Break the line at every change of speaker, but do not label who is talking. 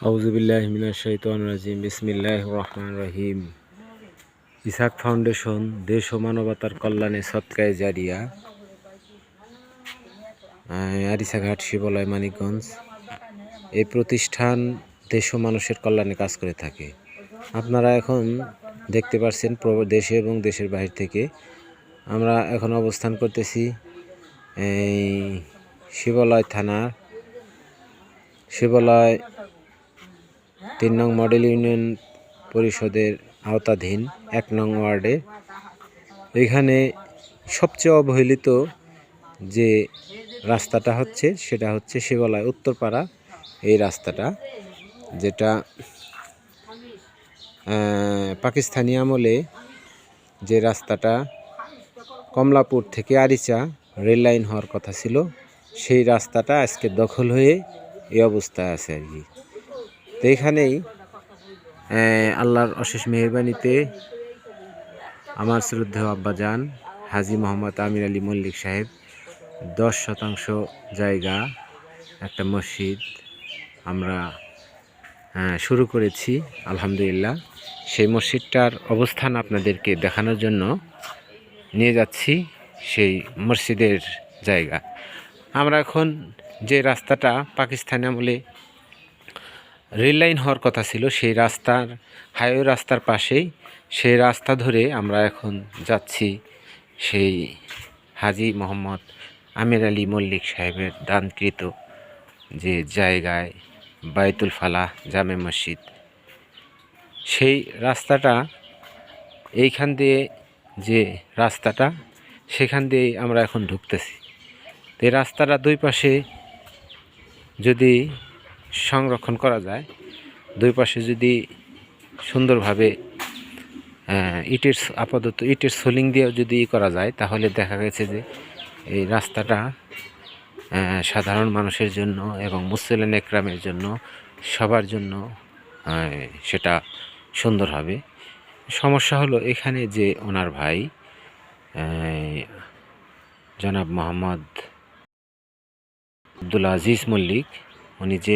আউযুবিল্লাহি মিনাশ শাইতানির রাজিম। বিসমিল্লাহির রহমানির রহিম। ইসহাক ফাউন্ডেশন দেশ ও মানবতার কল্যাণে সদকায়ে জারিয়া, আরিচাঘাট, শিবালয়, মানিকগঞ্জ। এই প্রতিষ্ঠান দেশ ও মানুষের কল্যাণে কাজ করে থাকে। আপনারা এখন দেখতে পাচ্ছেন দেশে এবং দেশের বাহির থেকে আমরা এখন অবস্থান করতেছি এই শিবালয় থানার শিবালয় ৩ নং মডেল ইউনিয়ন পরিষদের আওতাধীন ১ নং ওয়ার্ডে। এখানে সবচেয়ে অবহেলিত যে রাস্তাটা হচ্ছে সেটা হচ্ছে শিবালয় উত্তরপাড়া। এই রাস্তাটা যেটা পাকিস্তানি আমলে যে রাস্তাটা কমলাপুর থেকে আরিচা রেল লাইন হওয়ার কথা ছিল, সেই রাস্তাটা আজকে দখল হয়ে এই অবস্থায় আছে আর কি। তো এখানেই আল্লাহর অশেষ মেহেরবানিতে আমার শ্রদ্ধেয় আব্বাজান হাজী মোহাম্মদ আমির আলী মল্লিক সাহেব 10% জায়গা একটা মসজিদ আমরা শুরু করেছি আলহামদুলিল্লাহ। সেই মসজিদটার অবস্থান আপনাদেরকে দেখানোর জন্য নিয়ে যাচ্ছি সেই মসজিদের জায়গা। আমরা এখন যে রাস্তাটা পাকিস্তানি আমলে রেল লাইন হওয়ার কথা ছিল, সেই রাস্তার হাইওয়ে রাস্তার পাশেই সেই রাস্তা ধরে আমরা এখন যাচ্ছি সেই হাজী মোহাম্মদ আমির আলী মল্লিক সাহেবের দানকৃত যে জায়গায় বাইতুল ফালাহ জামে মসজিদ। সেই রাস্তাটা এইখান দিয়ে যে রাস্তাটা সেখান দিয়ে আমরা এখন ঢুকতেছি। এই রাস্তাটা দুই পাশে যদি সংরক্ষণ করা যায়, দুই পাশে যদি সুন্দরভাবে আপাতত ইটের সোলিং দিয়েও যদি করা যায়, তাহলে দেখা গেছে যে এই রাস্তাটা সাধারণ মানুষের জন্য এবং মুসলিম একরামের জন্য, সবার জন্য সেটা সুন্দর হবে। সমস্যা হলো এখানে যে ওনার ভাই জনাব মোহাম্মদ আব্দুল আজিজ মল্লিক, উনি যে